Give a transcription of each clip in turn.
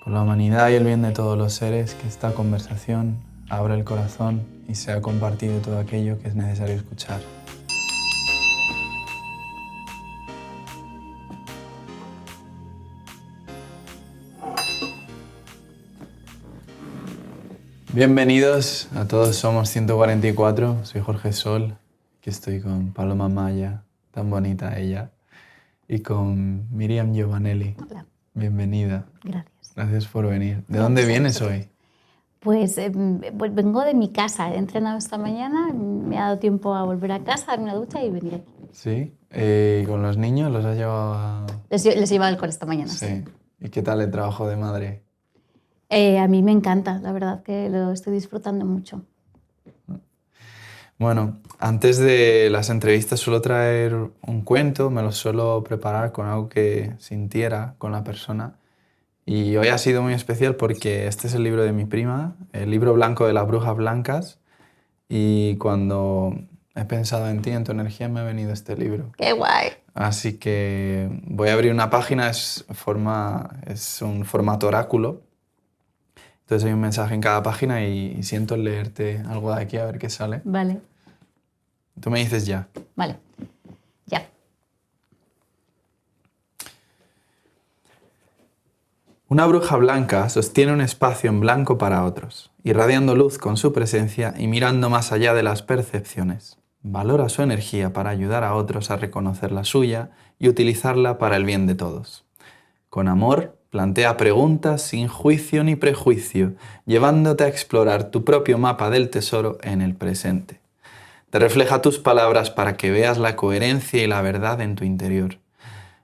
Por la humanidad y el bien de todos los seres, que esta conversación abra el corazón y sea compartido todo aquello que es necesario escuchar. Bienvenidos a todos, somos 144, soy Jorge Sol, aquí estoy con Paloma Maya, tan bonita ella, y con Miriam Giovanelli. Hola. Bienvenida. Gracias. Gracias por venir. ¿De Gracias dónde a vienes vosotros. hoy? Pues vengo de mi casa, he entrenado esta mañana, me ha dado tiempo a volver a casa, darme una ducha y venir aquí. ¿Sí? ¿Con los niños los has llevado a...? Les he llevado el cole esta mañana, sí. Sí. ¿Y qué tal el trabajo de madre? A mí me encanta, la verdad que lo estoy disfrutando mucho. Bueno, antes de las entrevistas suelo traer un cuento, me lo suelo preparar con algo que sintiera con la persona. Y hoy ha sido muy especial porque este es el libro de mi prima, el libro blanco de las brujas blancas. Y cuando he pensado en ti, en tu energía, me ha venido este libro. ¡Qué guay! Así que voy a abrir una página, es un formato oráculo. Entonces hay un mensaje en cada página y siento leerte algo de aquí a ver qué sale. Vale, Tú me dices ya. vale, ya. Una bruja blanca sostiene un espacio en blanco para otros, irradiando luz con su presencia y mirando más allá de las percepciones. Valora su energía para ayudar a otros a reconocer la suya y utilizarla para el bien de todos. Con amor, plantea preguntas sin juicio ni prejuicio, llevándote a explorar tu propio mapa del tesoro en el presente. Te refleja tus palabras para que veas la coherencia y la verdad en tu interior.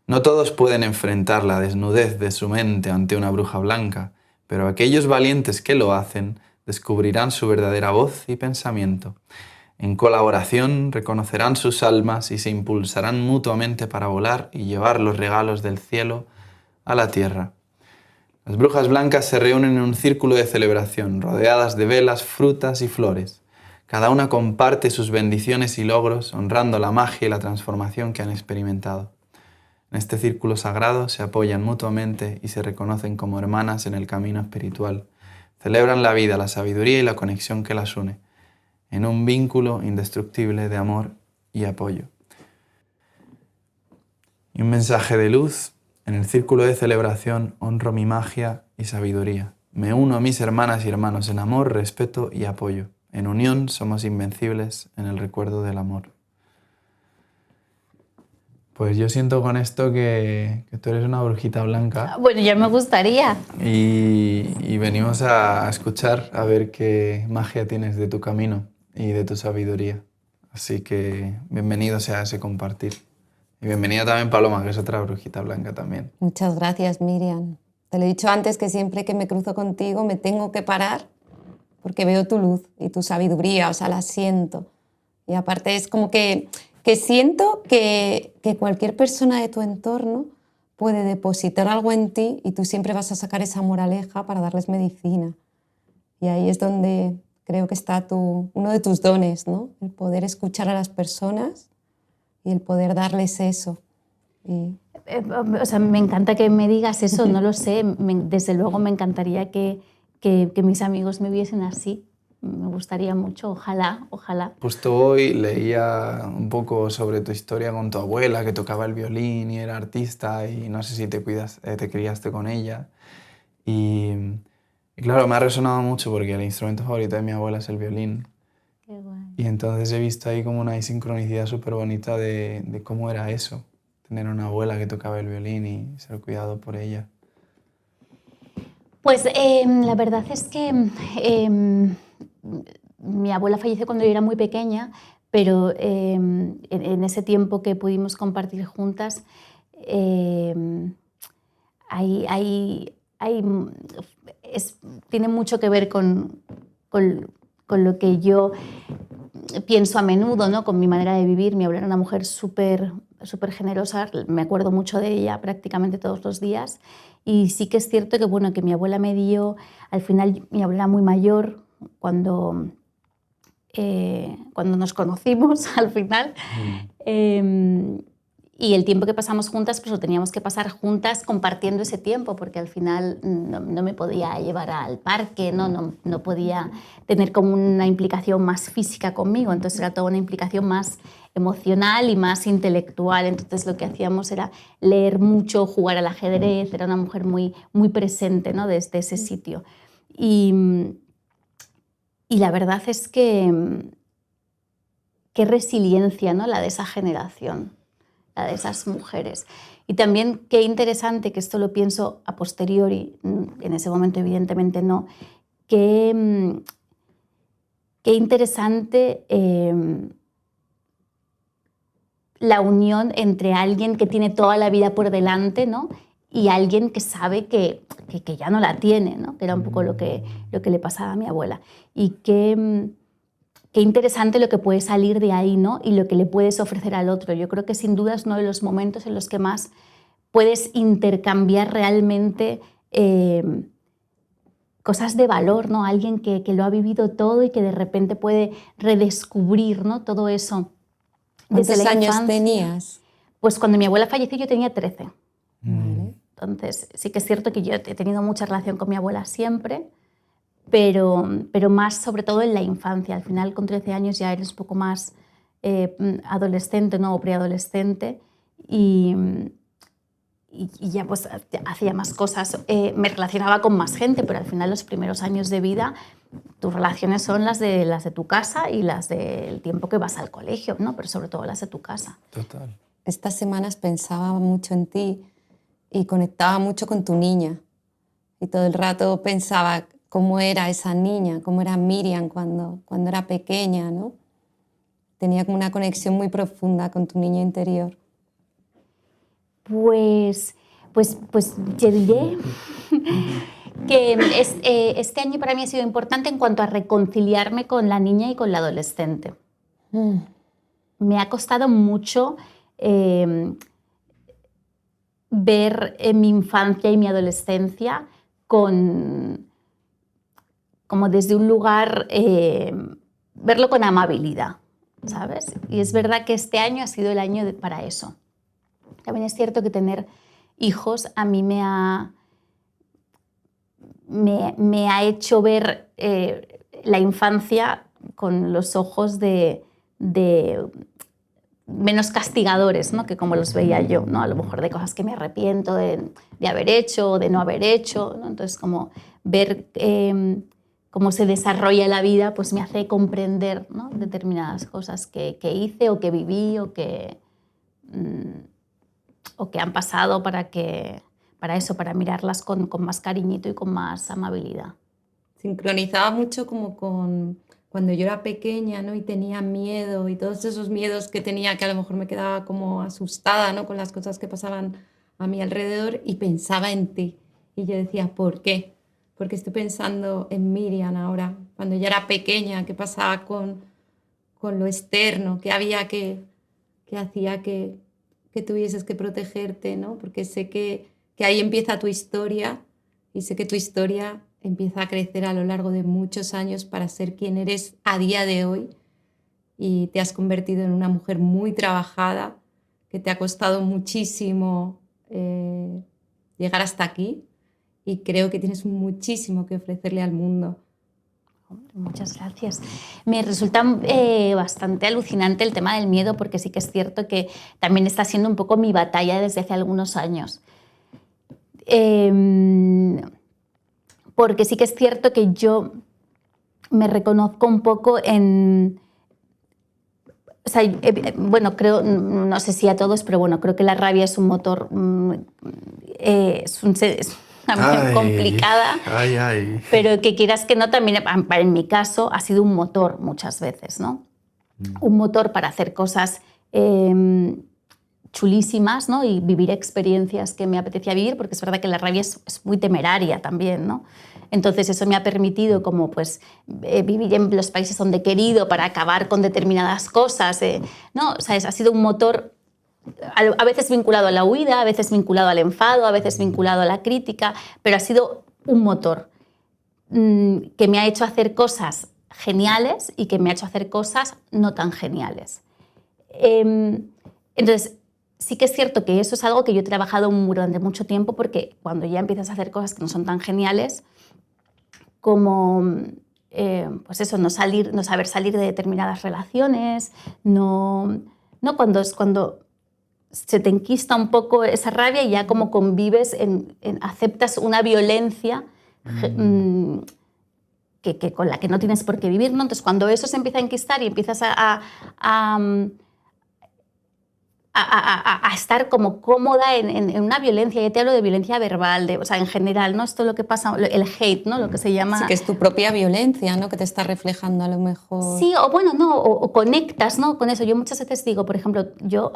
No todos pueden enfrentar la desnudez de su mente ante una bruja blanca, pero aquellos valientes que lo hacen descubrirán su verdadera voz y pensamiento. En colaboración reconocerán sus almas y se impulsarán mutuamente para volar y llevar los regalos del cielo a la tierra. Las brujas blancas se reúnen en un círculo de celebración, rodeadas de velas, frutas y flores. Cada una comparte sus bendiciones y logros, honrando la magia y la transformación que han experimentado. En este círculo sagrado se apoyan mutuamente y se reconocen como hermanas en el camino espiritual. Celebran la vida, la sabiduría y la conexión que las une, en un vínculo indestructible de amor y apoyo. Y un mensaje de luz: en el círculo de celebración honro mi magia y sabiduría. Me uno a mis hermanas y hermanos en amor, respeto y apoyo. En unión somos invencibles en el recuerdo del amor. Pues yo siento con esto que tú eres una brujita blanca Bueno, ya me gustaría. y venimos a escuchar, a ver qué magia tienes de tu camino y de tu sabiduría. Así que bienvenido sea ese compartir. Y bienvenida también Paloma, que es otra brujita blanca también. Muchas gracias, Miriam. Te lo he dicho antes que siempre que me cruzo contigo me tengo que parar porque veo tu luz y tu sabiduría, o sea, la siento. Y aparte es como que siento que cualquier persona de tu entorno puede depositar algo en ti y tú siempre vas a sacar esa moraleja para darles medicina. Y ahí es donde creo que está uno de tus dones, ¿no? El poder escuchar a las personas y el poder darles eso. O sea, me encanta que me digas eso, no lo sé. Desde luego me encantaría que mis amigos me viesen así. Me gustaría mucho, ojalá, ojalá. Justo hoy leía un poco sobre tu historia con tu abuela, que tocaba el violín y era artista, y no sé si te criaste con ella. Y claro, me ha resonado mucho porque el instrumento favorito de mi abuela es el violín. Qué guay. Y entonces he visto ahí como una sincronicidad súper bonita de cómo era eso, tener una abuela que tocaba el violín y ser cuidado por ella. Pues la verdad es que mi abuela falleció cuando yo era muy pequeña, pero en ese tiempo que pudimos compartir juntas, tiene mucho que ver con lo que yo pienso a menudo, ¿no? Con mi manera de vivir. Mi abuela era una mujer súper generosa, me acuerdo mucho de ella prácticamente todos los días. Y sí que es cierto que, bueno, que mi abuela me dio, al final mi abuela era muy mayor cuando nos conocimos al final. Y el tiempo que pasamos juntas, pues lo teníamos que pasar juntas compartiendo ese tiempo, porque al final no me podía llevar al parque, no podía tener como una implicación más física conmigo, entonces era toda una implicación más emocional y más intelectual. Entonces lo que hacíamos era leer mucho, jugar al ajedrez, era una mujer muy, muy presente, ¿no? Desde ese sitio. Y la verdad es que qué resiliencia, ¿no? La de esa generación, la de esas mujeres. Y también qué interesante, que esto lo pienso a posteriori, en ese momento evidentemente no, qué interesante la unión entre alguien que tiene toda la vida por delante, ¿no? Y alguien que sabe que ya no la tiene, ¿no? Que era un poco lo que le pasaba a mi abuela. Y qué interesante lo que puede salir de ahí, ¿no? Y lo que le puedes ofrecer al otro. Yo creo que sin duda es uno de los momentos en los que más puedes intercambiar realmente cosas de valor, ¿no? Alguien que lo ha vivido todo y que de repente puede redescubrir, ¿no? Todo eso. ¿Cuántos años tenías? Pues cuando mi abuela falleció yo tenía 13. Vale. Entonces sí que es cierto que yo he tenido mucha relación con mi abuela siempre, pero más sobre todo en la infancia. Al final con 13 años ya eres un poco más adolescente, ¿no? O preadolescente y ya pues hacía más cosas. Me relacionaba con más gente, pero al final los primeros años de vida tus relaciones son las de tu casa y las del tiempo que vas al colegio, ¿no? Pero sobre todo las de tu casa. Total. Estas semanas pensaba mucho en ti y conectaba mucho con tu niña. Y todo el rato pensaba cómo era esa niña, cómo era Miriam cuando era pequeña, ¿no? Tenía como una conexión muy profunda con tu niña interior. Pues te diré que este año para mí ha sido importante en cuanto a reconciliarme con la niña y con la adolescente. Me ha costado mucho ver mi infancia y mi adolescencia como desde un lugar, verlo con amabilidad, ¿sabes? Y es verdad que este año ha sido el año para eso. También es cierto que tener hijos a mí me ha hecho ver la infancia con los ojos de menos castigadores, ¿no? Que como los veía yo, ¿no? A lo mejor de cosas que me arrepiento de haber hecho o de no haber hecho, ¿no? Entonces como ver cómo se desarrolla la vida pues me hace comprender, ¿no? Determinadas cosas que hice o que viví o que han pasado para mirarlas con más cariñito y con más amabilidad. Sincronizaba mucho como con cuando yo era pequeña, ¿no? Y tenía miedo y todos esos miedos que tenía, que a lo mejor me quedaba como asustada, ¿no? Con las cosas que pasaban a mi alrededor y pensaba en ti. Y yo decía, ¿por qué? Porque estoy pensando en Miriam ahora, cuando ella era pequeña, qué pasaba con lo externo, qué había que hacía que tuvieses que protegerte, ¿no? Porque sé que ahí empieza tu historia y sé que tu historia empieza a crecer a lo largo de muchos años para ser quien eres a día de hoy y te has convertido en una mujer muy trabajada, que te ha costado muchísimo llegar hasta aquí y creo que tienes muchísimo que ofrecerle al mundo. Muchas gracias. Me resulta bastante alucinante el tema del miedo porque sí que es cierto que también está siendo un poco mi batalla desde hace algunos años. Porque sí que es cierto que yo me reconozco un poco en... O sea, bueno, creo, no sé si a todos, pero bueno, creo que la rabia es un motor, es una complicada, pero que quieras que no, también en mi caso ha sido un motor muchas veces, ¿no? Un motor para hacer cosas chulísimas, ¿no? Y vivir experiencias que me apetecía vivir, porque es verdad que la rabia es muy temeraria también, ¿no? Entonces eso me ha permitido como pues vivir en los países donde he querido para acabar con determinadas cosas, ¿no? O sea, ha sido un motor a veces vinculado a la huida, a veces vinculado al enfado, a veces vinculado a la crítica, pero ha sido un motor que me ha hecho hacer cosas geniales y que me ha hecho hacer cosas no tan geniales. Entonces, sí que es cierto que eso es algo que yo he trabajado durante mucho tiempo, porque cuando ya empiezas a hacer cosas que no son tan geniales, como pues eso, no saber salir de determinadas relaciones, cuando se te enquista un poco esa rabia y ya como convives, aceptas una violencia que con la que no tienes por qué vivir, ¿no? Entonces, cuando eso se empieza a enquistar y empiezas a estar como cómoda en una violencia, ya te hablo de violencia verbal, o sea, en general, ¿no? Esto es lo que pasa, el hate, ¿no? Lo que se llama... Sí, que es tu propia violencia, ¿no? Que te está reflejando a lo mejor. Sí, o bueno, no, o conectas, ¿no? Con eso. Yo muchas veces digo, por ejemplo, yo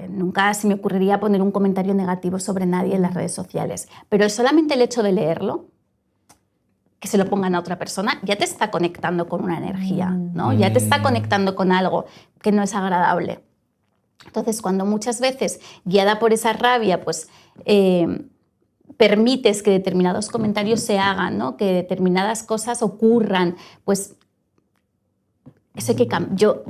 nunca se me ocurriría poner un comentario negativo sobre nadie en las redes sociales, pero solamente el hecho de leerlo, que se lo pongan a otra persona, ya te está conectando con una energía, ¿no? Ya te está conectando con algo que no es agradable. Entonces, cuando muchas veces, guiada por esa rabia, pues permites que determinados comentarios se hagan, ¿no? Que determinadas cosas ocurran, pues eso hay que yo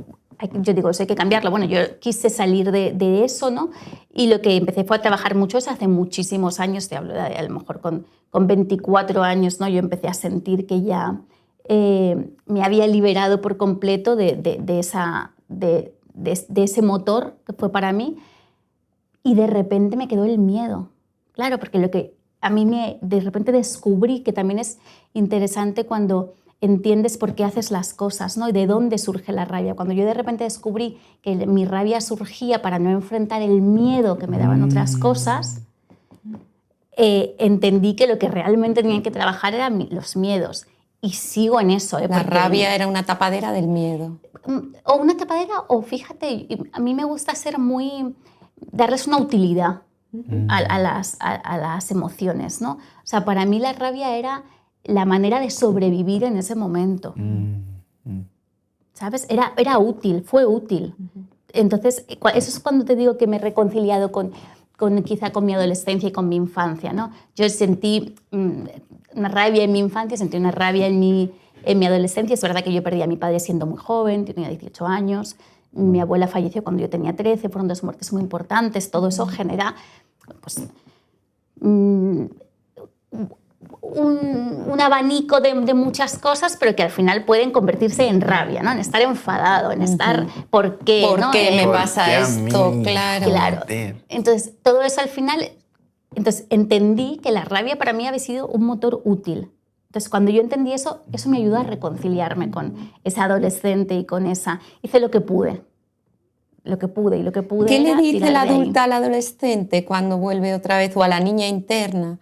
digo, eso hay que cambiarlo. Bueno, yo quise salir de eso, ¿no? Y lo que empecé fue a trabajar mucho hace muchísimos años, te hablo de a lo mejor con 24 años, ¿no? Yo empecé a sentir que ya me había liberado por completo de ese motor que fue para mí, y de repente me quedó el miedo. Claro, porque lo que a mí de repente descubrí, que también es interesante cuando entiendes por qué haces las cosas, ¿no? Y de dónde surge la rabia. Cuando yo de repente descubrí que mi rabia surgía para no enfrentar el miedo que me daban otras cosas, entendí que lo que realmente tenía que trabajar eran los miedos. Y sigo en eso. La rabia era una tapadera del miedo. O una tapadera, o fíjate, a mí me gusta darles una utilidad a las emociones, ¿no? O sea, para mí la rabia era la manera de sobrevivir en ese momento. ¿Sabes? Era útil, fue útil. Entonces, eso es cuando te digo que me he reconciliado quizá con mi adolescencia y con mi infancia, ¿no? Yo sentí una rabia en mi infancia, sentí una rabia en mi adolescencia. Es verdad que yo perdí a mi padre siendo muy joven, tenía 18 años. Mi abuela falleció cuando yo tenía 13, fueron dos muertes muy importantes. Todo eso genera pues, un abanico de muchas cosas, pero que al final pueden convertirse en rabia, ¿no? En estar enfadado, en estar ¿por qué? ¿Por ¿no? qué me pasa esto? Claro. Entonces, todo eso al final... Entonces, entendí que la rabia para mí había sido un motor útil. Entonces, cuando yo entendí eso me ayudó a reconciliarme con esa adolescente y con esa... Hice lo que pude. Lo que pude, y lo que pude. ¿Qué le dice la adulta adulta al adolescente cuando vuelve otra vez, o a la niña interna?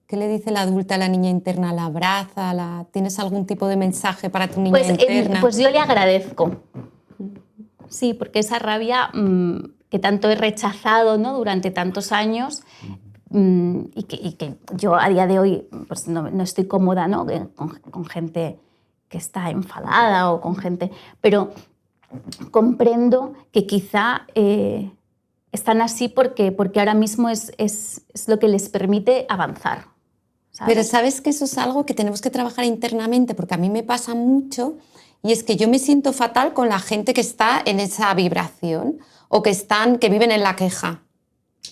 ¿Qué le dice la adulta a la niña interna? ¿La abraza? ¿Tienes algún tipo de mensaje para tu niña interna? Pues yo le agradezco. Sí, porque esa rabia que tanto he rechazado, ¿no? Durante tantos años, y que yo a día de hoy pues no estoy cómoda, ¿no? con gente que está enfadada o con gente... Pero comprendo que quizá están así porque ahora mismo es lo que les permite avanzar. ¿Sabes? Pero sabes que eso es algo que tenemos que trabajar internamente, porque a mí me pasa mucho, y es que yo me siento fatal con la gente que está en esa vibración o que viven en la queja.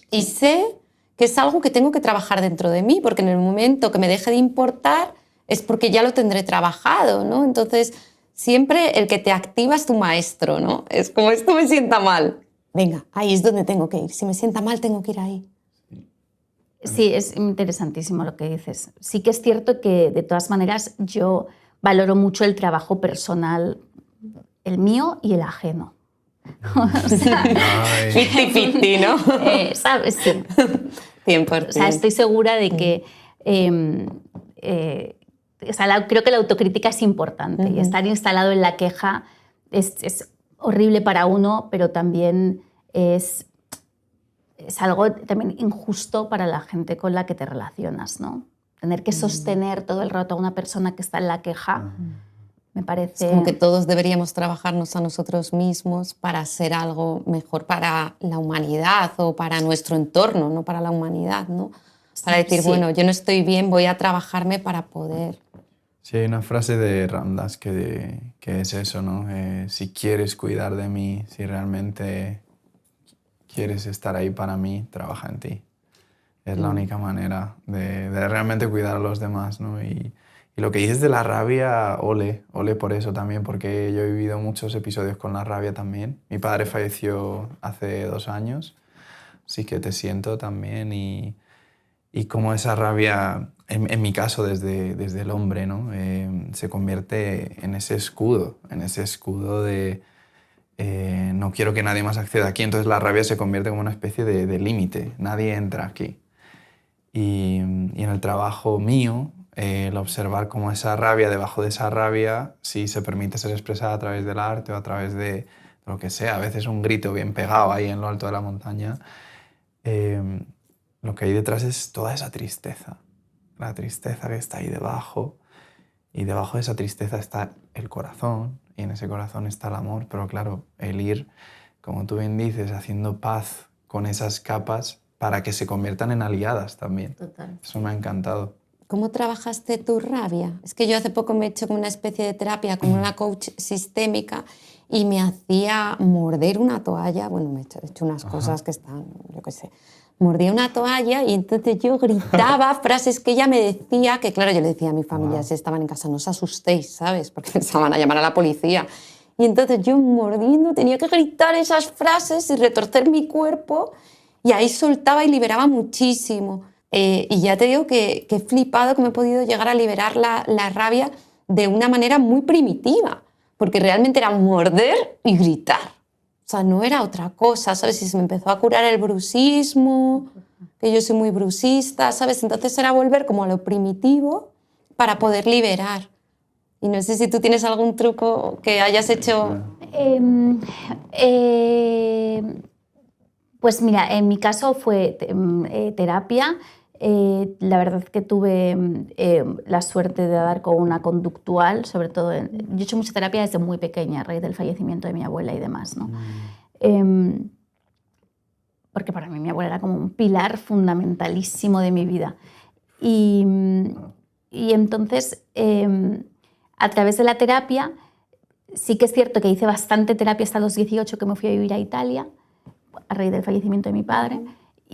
Y sé que es algo que tengo que trabajar dentro de mí, porque en el momento que me deje de importar es porque ya lo tendré trabajado, ¿no? Entonces, siempre el que te activa es tu maestro, ¿no? Es como, esto me sienta mal. Venga, ahí es donde tengo que ir. Si me sienta mal, tengo que ir ahí. Sí, es interesantísimo lo que dices. Sí que es cierto que, de todas maneras, yo valoro mucho el trabajo personal, el mío y el ajeno. O sea, 50-50, ¿no? ¿Sabes? Sí. 100%. O sea, estoy segura de que... creo que la autocrítica es importante, y estar instalado en la queja es horrible para uno, pero también es algo también injusto para la gente con la que te relacionas, ¿no? Tener que sostener todo el rato a una persona que está en la queja, me parece... Es como que todos deberíamos trabajarnos a nosotros mismos para ser algo mejor para la humanidad o para nuestro entorno, no para la humanidad, ¿no? Para decir, bueno, yo no estoy bien, voy a trabajarme para poder... Sí, hay una frase de Ram Dass que es eso, ¿no? Si quieres cuidar de mí, si realmente quieres estar ahí para mí, trabaja en ti. Es la única manera de realmente cuidar a los demás, ¿no? Y lo que dices de la rabia, ole por eso también, porque yo he vivido muchos episodios con la rabia también. Mi padre falleció hace 2 años, así que te siento también y cómo esa rabia, en mi caso desde el hombre, ¿no? Se convierte en ese escudo de no quiero que nadie más acceda aquí, entonces la rabia se convierte como una especie de límite, nadie entra aquí. Y en el trabajo mío, el observar cómo esa rabia, debajo de esa rabia, si se permite ser expresada a través del arte o a través de lo que sea, a veces un grito bien pegado ahí en lo alto de la montaña, lo que hay detrás es toda esa tristeza, la tristeza que está ahí debajo, y debajo de esa tristeza está el corazón, y en ese corazón está el amor, pero claro, el ir, como tú bien dices, haciendo paz con esas capas para que se conviertan en aliadas también. Total. Eso me ha encantado. ¿Cómo trabajaste tu rabia? Es que yo hace poco me he hecho como una especie de terapia, como una coach sistémica, y me hacía morder una toalla. Bueno, me he hecho unas cosas que están, yo qué sé. Mordía una toalla y entonces yo gritaba frases que ella me decía, que claro, yo le decía a mi familia, si estaban en casa, no os asustéis, ¿sabes? Porque pensaban a llamar a la policía. Y entonces yo mordiendo tenía que gritar esas frases y retorcer mi cuerpo, y ahí soltaba y liberaba muchísimo. Y ya te digo que he flipado que me he podido llegar a liberar la rabia de una manera muy primitiva, porque realmente era morder y gritar. O sea, no era otra cosa, ¿sabes? Y se me empezó a curar el bruxismo, que yo soy muy bruxista, ¿sabes? Entonces era volver como a lo primitivo para poder liberar. Y no sé si tú tienes algún truco que hayas hecho. Pues mira, en mi caso fue terapia. La verdad que tuve la suerte de dar con una conductual, sobre todo. Yo he hecho mucha terapia desde muy pequeña, a raíz del fallecimiento de mi abuela y demás, ¿no? Porque para mí mi abuela era como un pilar fundamentalísimo de mi vida. Y entonces, a través de la terapia, sí que es cierto que hice bastante terapia hasta los 18, que me fui a vivir a Italia, a raíz del fallecimiento de mi padre.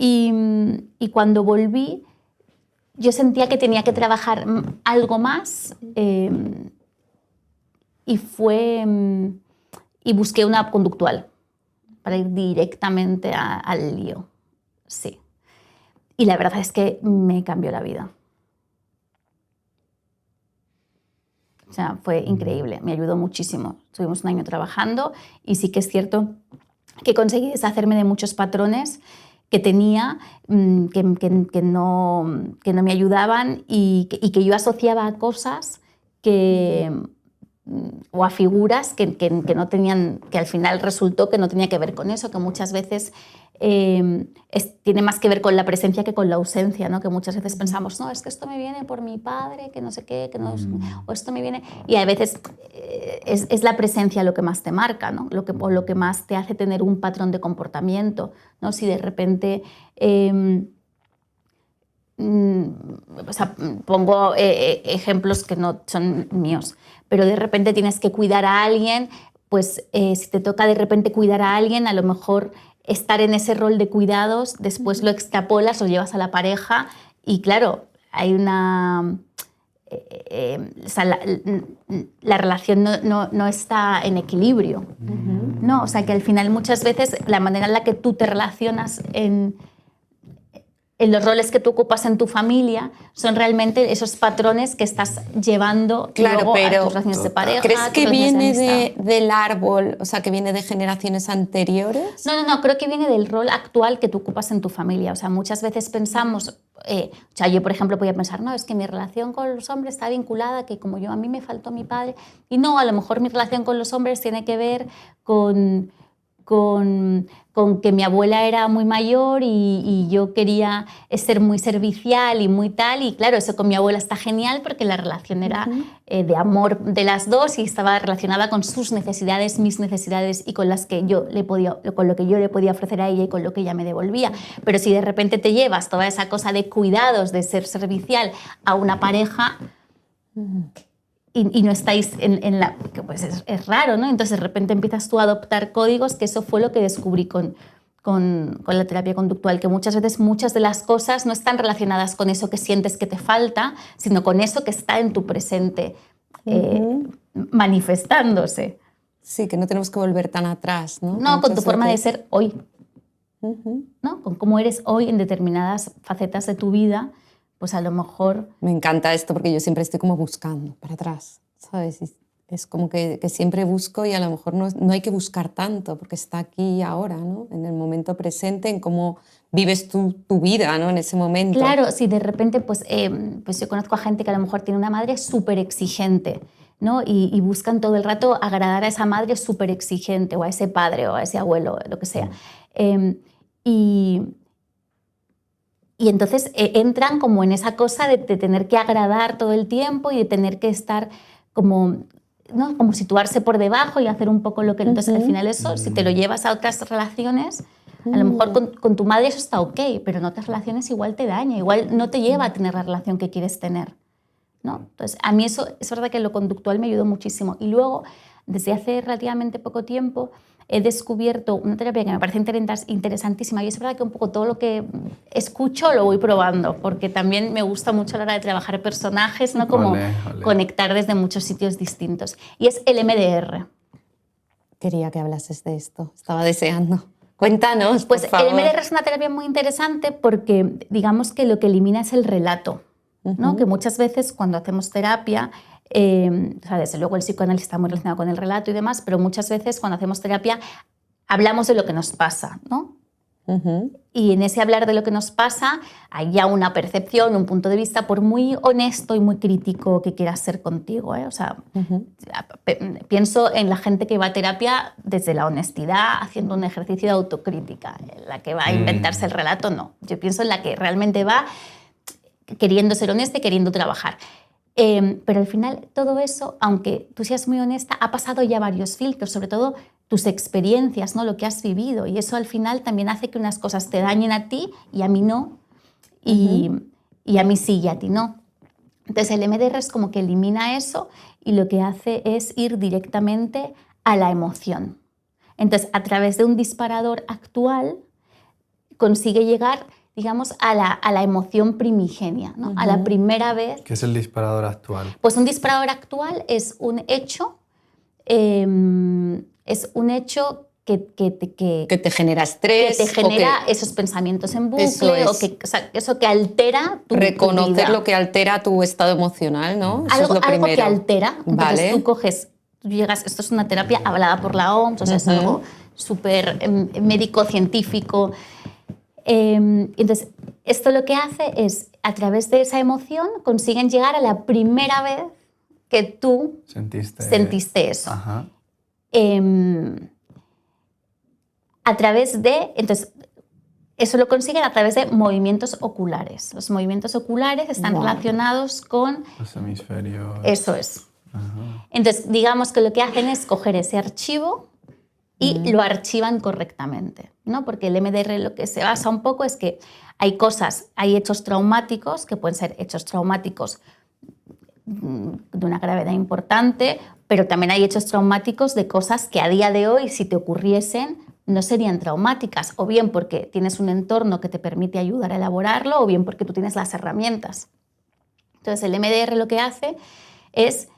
Y cuando volví, yo sentía que tenía que trabajar algo más, y busqué una conductual para ir directamente al lío. Sí. Y la verdad es que me cambió la vida. O sea, fue increíble, me ayudó muchísimo. Estuvimos un año trabajando y sí que es cierto que conseguí deshacerme de muchos patrones que tenía, que no me ayudaban y que yo asociaba a cosas o a figuras que no tenían, que al final resultó que no tenía que ver con eso, que muchas veces tiene más que ver con la presencia que con la ausencia, ¿no? Que muchas veces pensamos, no, es que esto me viene por mi padre, que no sé qué, o esto me viene... Y a veces es la presencia lo que más te marca, ¿no? Lo que más te hace tener un patrón de comportamiento, ¿no? Si de repente... o sea, pongo ejemplos que no son míos, pero de repente tienes que cuidar a alguien, pues si te toca de repente cuidar a alguien, a lo mejor estar en ese rol de cuidados, después lo extrapolas, lo llevas a la pareja y claro, hay una... o sea, la relación no está en equilibrio, ¿no? O sea, que al final muchas veces la manera en la que tú te relacionas en los roles que tú ocupas en tu familia son realmente esos patrones que estás llevando luego a tus relaciones de pareja. ¿Crees que viene del árbol, o sea, que viene de generaciones anteriores? No, creo que viene del rol actual que tú ocupas en tu familia. O sea, muchas veces pensamos, o sea, yo por ejemplo podía pensar, no, es que mi relación con los hombres está vinculada, que como a mí me faltó mi padre, y no, a lo mejor mi relación con los hombres tiene que ver con que mi abuela era muy mayor y yo quería ser muy servicial y muy tal, y claro, eso con mi abuela está genial porque la relación era de amor de las dos y estaba relacionada con sus necesidades, mis necesidades y con lo que yo le podía ofrecer a ella y con lo que ella me devolvía. Pero si de repente te llevas toda esa cosa de cuidados, de ser servicial a una pareja... Y no estáis en la... Pues es raro, ¿no? Entonces de repente empiezas tú a adoptar códigos, que eso fue lo que descubrí con con la terapia conductual, que muchas veces muchas de las cosas no están relacionadas con eso que sientes que te falta, sino con eso que está en tu presente manifestándose. Sí, que no tenemos que volver tan atrás, ¿no? No, con tu Muchas forma de veces. ser hoy, ¿no? Con cómo eres hoy en determinadas facetas de tu vida, pues a lo mejor... Me encanta esto porque yo siempre estoy como buscando para atrás, ¿sabes? Y es como que siempre busco y a lo mejor no hay que buscar tanto porque está aquí y ahora, ¿no? En el momento presente, en cómo vives tu vida, ¿no? En ese momento. Claro, si de repente, pues yo conozco a gente que a lo mejor tiene una madre súper exigente, ¿no? Y buscan todo el rato agradar a esa madre súper exigente, o a ese padre, o a ese abuelo, lo que sea. Y entonces entran como en esa cosa de tener que agradar todo el tiempo y de tener que estar como, ¿no? Como situarse por debajo y hacer un poco lo que... Entonces al final eso, si te lo llevas a otras relaciones, a lo mejor con tu madre eso está ok, pero en otras relaciones igual te daña, igual no te lleva a tener la relación que quieres tener, ¿no? Entonces a mí eso es verdad que lo conductual me ayudó muchísimo. Y luego, desde hace relativamente poco tiempo, he descubierto una terapia que me parece interesantísima, y es verdad que un poco todo lo que escucho lo voy probando, porque también me gusta mucho a la hora de trabajar personajes, ¿no? Como conectar desde muchos sitios distintos. Y es el MDR. Quería que hablases de esto, estaba deseando. Cuéntanos, pues por favor. El MDR es una terapia muy interesante porque digamos que lo que elimina es el relato, ¿no? Que muchas veces cuando hacemos terapia, o sea, desde luego el psicoanálisis está muy relacionado con el relato y demás, pero muchas veces cuando hacemos terapia hablamos de lo que nos pasa, ¿no? Y en ese hablar de lo que nos pasa hay ya una percepción, un punto de vista, por muy honesto y muy crítico que quieras ser contigo, ¿eh? O sea, pienso en la gente que va a terapia desde la honestidad, haciendo un ejercicio de autocrítica. La que va a inventarse el relato, no. Yo pienso en la que realmente va queriendo ser honesta y queriendo trabajar. Pero al final todo eso, aunque tú seas muy honesta, ha pasado ya varios filtros, sobre todo tus experiencias, ¿no? Lo que has vivido, y eso al final también hace que unas cosas te dañen a ti y a mí no, y a mí sí y a ti no. Entonces el MDR es como que elimina eso y lo que hace es ir directamente a la emoción. Entonces a través de un disparador actual consigue llegar, digamos, a la emoción primigenia, ¿no? A la primera vez. ¿Qué es el disparador actual? Pues un disparador actual es un hecho que te genera estrés. Que te genera esos pensamientos en bucle, eso que altera tu reconocer vida. Lo que altera tu estado emocional, ¿no? Eso es lo primero. Algo que altera. Vale. Entonces tú llegas, esto es una terapia avalada por la OMS, o sea, es algo súper médico-científico. Entonces, esto lo que hace es, a través de esa emoción, consiguen llegar a la primera vez que tú sentiste eso. Ajá. A través de... Entonces, eso lo consiguen a través de movimientos oculares. Los movimientos oculares están relacionados con... Los hemisferios. Eso es. Ajá. Entonces, digamos que lo que hacen es coger ese archivo y lo archivan correctamente, ¿no? Porque el MDR lo que se basa un poco es que hay hechos traumáticos, que pueden ser hechos traumáticos de una gravedad importante, pero también hay hechos traumáticos de cosas que a día de hoy, si te ocurriesen, no serían traumáticas, o bien porque tienes un entorno que te permite ayudar a elaborarlo, o bien porque tú tienes las herramientas. Entonces el MDR lo que hace es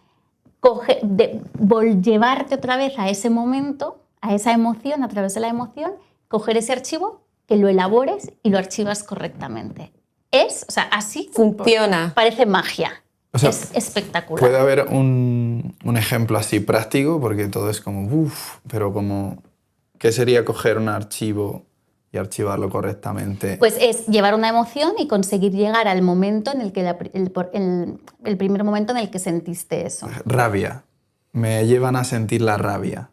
llevarte otra vez a ese momento, a esa emoción, a través de la emoción, coger ese archivo, que lo elabores y lo archivas correctamente. O sea, así funciona. Parece magia. O sea, es espectacular. Puede haber un ejemplo así práctico, porque todo es como, pero como, ¿qué sería coger un archivo y archivarlo correctamente? Pues es llevar una emoción y conseguir llegar al momento en el que el primer momento en el que sentiste eso. Rabia. Me llevan a sentir la rabia.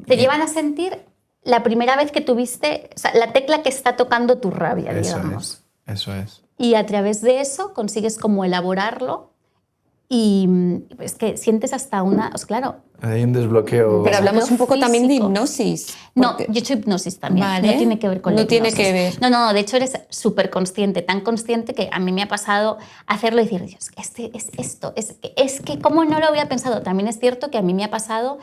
Te llevan a sentir la primera vez que tuviste, o sea, la tecla que está tocando tu rabia, digamos. Eso es. Y a través de eso consigues como elaborarlo y es que sientes hasta claro. Hay un desbloqueo. Pero hablamos un poco físico. También de hipnosis. No, yo he hecho hipnosis también. Vale. No tiene que ver con la hipnosis. No tiene que ver. No, de hecho eres súper consciente, tan consciente que a mí me ha pasado hacerlo y decir, Dios, es que ¿cómo no lo había pensado? También es cierto que a mí me ha pasado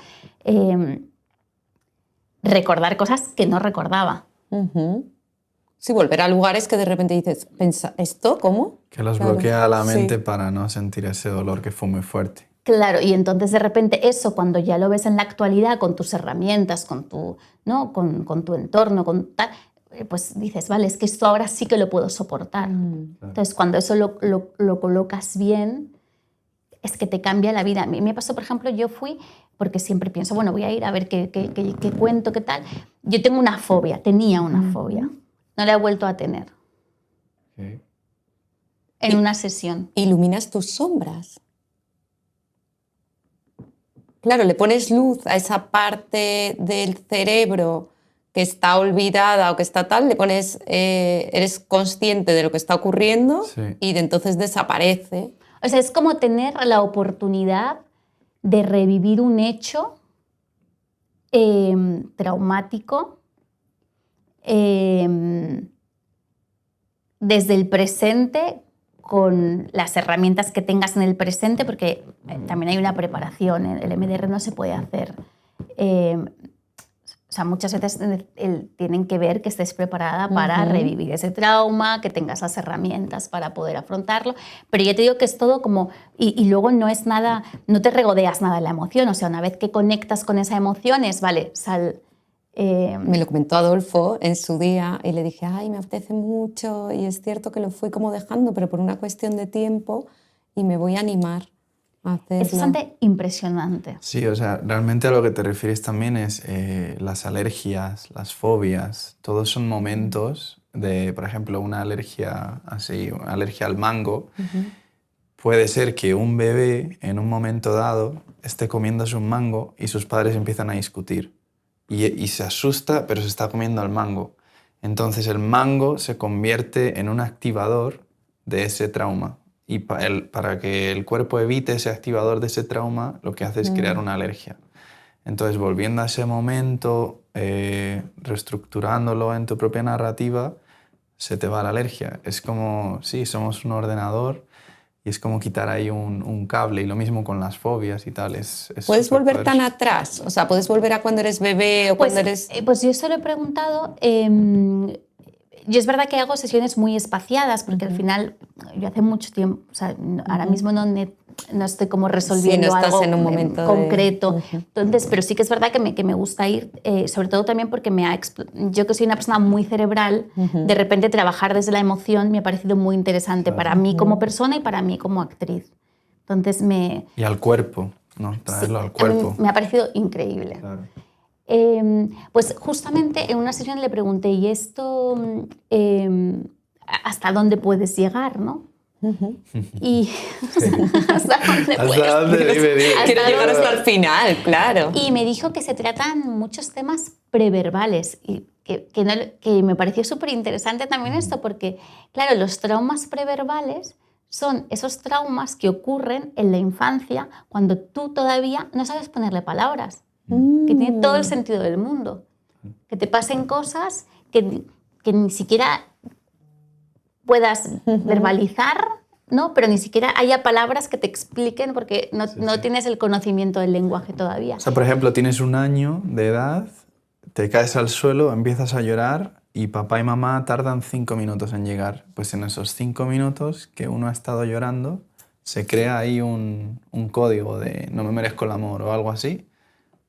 recordar cosas que no recordaba. Ujú. Sí, volver a lugares que de repente dices, ¿esto cómo? Que los Claro. bloquea la mente Sí. para no sentir ese dolor que fue muy fuerte. Claro, y entonces de repente eso, cuando ya lo ves en la actualidad, con tus herramientas, con tu, ¿no? con tu entorno, con tal, pues dices, vale, es que esto ahora sí que lo puedo soportar. Mm. Entonces, cuando eso lo colocas bien, es que te cambia la vida. A mí me pasó, por ejemplo, yo fui, porque siempre pienso, bueno, voy a ir a ver qué cuento, qué tal. Yo tengo una fobia, tenía una fobia. No la he vuelto a tener Okay. en una sesión. Iluminas tus sombras. Claro, le pones luz a esa parte del cerebro que está olvidada o que está tal, le pones, eres consciente de lo que está ocurriendo Sí. y de entonces desaparece. O sea, es como tener la oportunidad de revivir un hecho traumático desde el presente con las herramientas que tengas en el presente, porque también hay una preparación, el MDR no se puede hacer. O sea, muchas veces tienen que ver que estés preparada para revivir ese trauma, que tengas las herramientas para poder afrontarlo, pero ya te digo que es todo como... Y luego no es nada, no te regodeas nada en la emoción, o sea, una vez que conectas con esa emoción es, vale, sal... Me lo comentó Adolfo en su día y le dije, ay, me apetece mucho y es cierto que lo fui como dejando, pero por una cuestión de tiempo y me voy a animar a hacerlo. Es bastante impresionante. Sí, o sea, realmente a lo que te refieres también es las alergias, las fobias, todos son momentos de, por ejemplo, una alergia así, una alergia al mango. Puede ser que un bebé en un momento dado esté comiéndose un mango y sus padres empiezan a discutir y se asusta, pero se está comiendo el mango. Entonces el mango se convierte en un activador de ese trauma. Y para que el cuerpo evite ese activador de ese trauma, lo que hace es crear una alergia. Entonces, volviendo a ese momento, reestructurándolo en tu propia narrativa, se te va la alergia. Es como, sí, somos un ordenador y es como quitar ahí un cable. Y lo mismo con las fobias y tal. ¿Puedes volver tan superpoderoso. atrás? O sea, ¿puedes volver a cuando eres bebé o Pues, cuando eres...? pues yo se lo he preguntado. Yo es verdad que hago sesiones muy espaciadas, porque al final yo hace mucho tiempo, o sea, ahora mismo no estoy como resolviendo no estás algo en un momento de- concreto. Entonces, pero sí que es verdad que me gusta ir, sobre todo también porque yo que soy una persona muy cerebral, de repente trabajar desde la emoción me ha parecido muy interesante para mí como persona y para mí como actriz. Entonces Y al cuerpo, ¿no? Traerlo al a mí cuerpo. me ha parecido increíble. Claro. Pues justamente en una sesión le pregunté, ¿y esto hasta dónde puedes llegar, no? Y o sea, ¿hasta dónde puedes? ¿Hasta dónde? Dime, dime. Quiero llegar dónde? hasta el final, claro. Y me dijo que se tratan muchos temas preverbales y que me pareció súper interesante también esto, porque, claro, los traumas preverbales son esos traumas que ocurren en la infancia cuando tú todavía no sabes ponerle palabras, que tiene todo el sentido del mundo. Que te pasen cosas que ni siquiera puedas verbalizar, ¿no? Pero ni siquiera haya palabras que te expliquen porque no tienes el conocimiento del lenguaje todavía. O sea, por ejemplo, tienes 1 año de edad, te caes al suelo, empiezas a llorar y papá y mamá tardan 5 minutos en llegar. Pues en esos 5 minutos que uno ha estado llorando, se crea ahí un código de no me merezco el amor o algo así.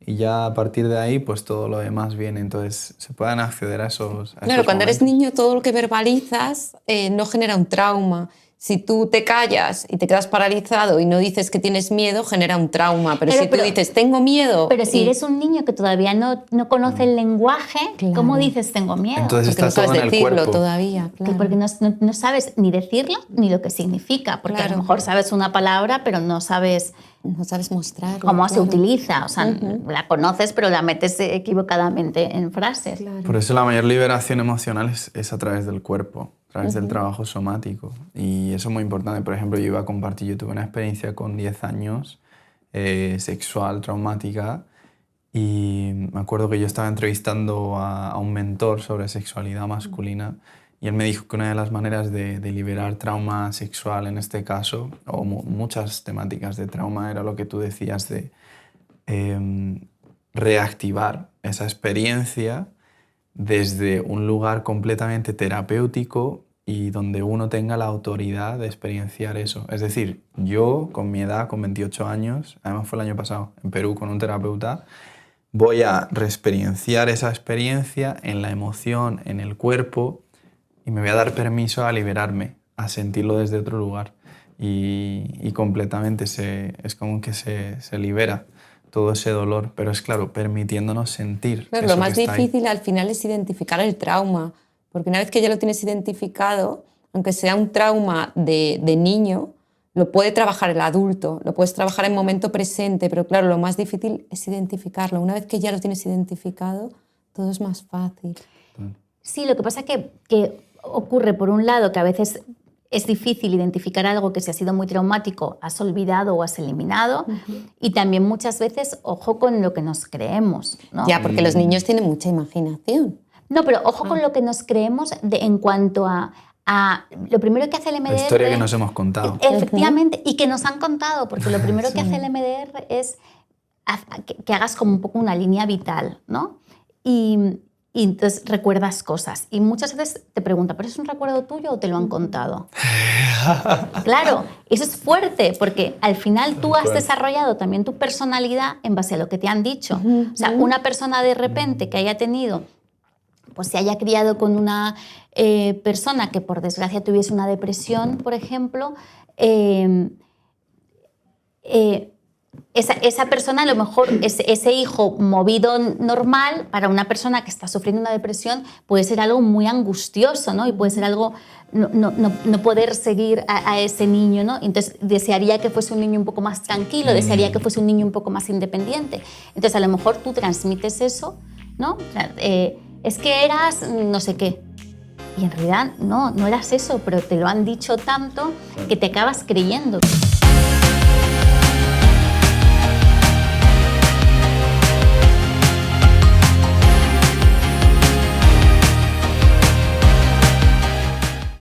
Y ya a partir de ahí, pues todo lo demás viene. Entonces, se pueden acceder a esos Claro, cuando eres momentos. niño todo lo que verbalizas no genera un trauma. Si tú te callas y te quedas paralizado y no dices que tienes miedo, genera un trauma. Pero Claro, si tú dices, tengo miedo... Pero si y- eres un niño que todavía no conoce el lenguaje, Claro. ¿cómo dices tengo miedo? Entonces Porque no está todo sabes en el decirlo cuerpo. todavía, Que claro. porque no sabes ni decirlo ni lo que significa, porque a Claro. lo mejor sabes una palabra, pero no sabes No sabes mostrarlo. cómo se claro. utiliza. O sea, la conoces, pero la metes equivocadamente en frases. Claro. Por eso la mayor liberación emocional es a través del cuerpo, a través del trabajo somático. Y eso es muy importante. Por ejemplo, yo iba a compartir, yo tuve una experiencia con 10 años sexual, traumática, y me acuerdo que yo estaba entrevistando a un mentor sobre sexualidad masculina y él me dijo que una de las maneras de liberar trauma sexual en este caso, o muchas temáticas de trauma, era lo que tú decías de reactivar esa experiencia desde un lugar completamente terapéutico y donde uno tenga la autoridad de experienciar eso. Es decir, yo con mi edad, con 28 años, además fue el año pasado, en Perú con un terapeuta, voy a reexperienciar esa experiencia en la emoción, en el cuerpo, y me voy a dar permiso a liberarme, a sentirlo desde otro lugar. Y completamente es como que se libera todo ese dolor, pero es claro, permitiéndonos sentir. Claro, eso lo más que está ahí. difícil al final es identificar el trauma, porque una vez que ya lo tienes identificado, aunque sea un trauma de niño, lo puede trabajar el adulto, lo puedes trabajar en momento presente, pero claro, lo más difícil es identificarlo. Una vez que ya lo tienes identificado, todo es más fácil. Sí, lo que pasa que ocurre, por un lado, que a veces es difícil identificar algo que si ha sido muy traumático, has olvidado o has eliminado. Y también muchas veces, ojo con lo que nos creemos, ¿no? Ya, porque los niños tienen mucha imaginación. No, pero ojo con lo que nos creemos en cuanto a lo primero que hace el MDR... La historia que nos hemos contado. Efectivamente, y que nos han contado, porque lo primero que hace el MDR es que hagas como un poco una línea vital, ¿no? Y entonces recuerdas cosas. Y muchas veces te preguntan, ¿pero es un recuerdo tuyo o te lo han contado? Claro, eso es fuerte, porque al final tú has desarrollado también tu personalidad en base a lo que te han dicho. O sea, una persona de repente que haya tenido, pues se haya criado con una persona que por desgracia tuviese una depresión, por ejemplo, esa persona, a lo mejor ese hijo movido normal, para una persona que está sufriendo una depresión puede ser algo muy angustioso, ¿no? Y puede ser algo, no poder seguir a ese niño, ¿no? Entonces desearía que fuese un niño un poco más tranquilo, desearía que fuese un niño un poco más independiente. Entonces a lo mejor tú transmites eso, ¿no? Es que eras no sé qué. Y en realidad no eras eso, pero te lo han dicho tanto que te acabas creyendo.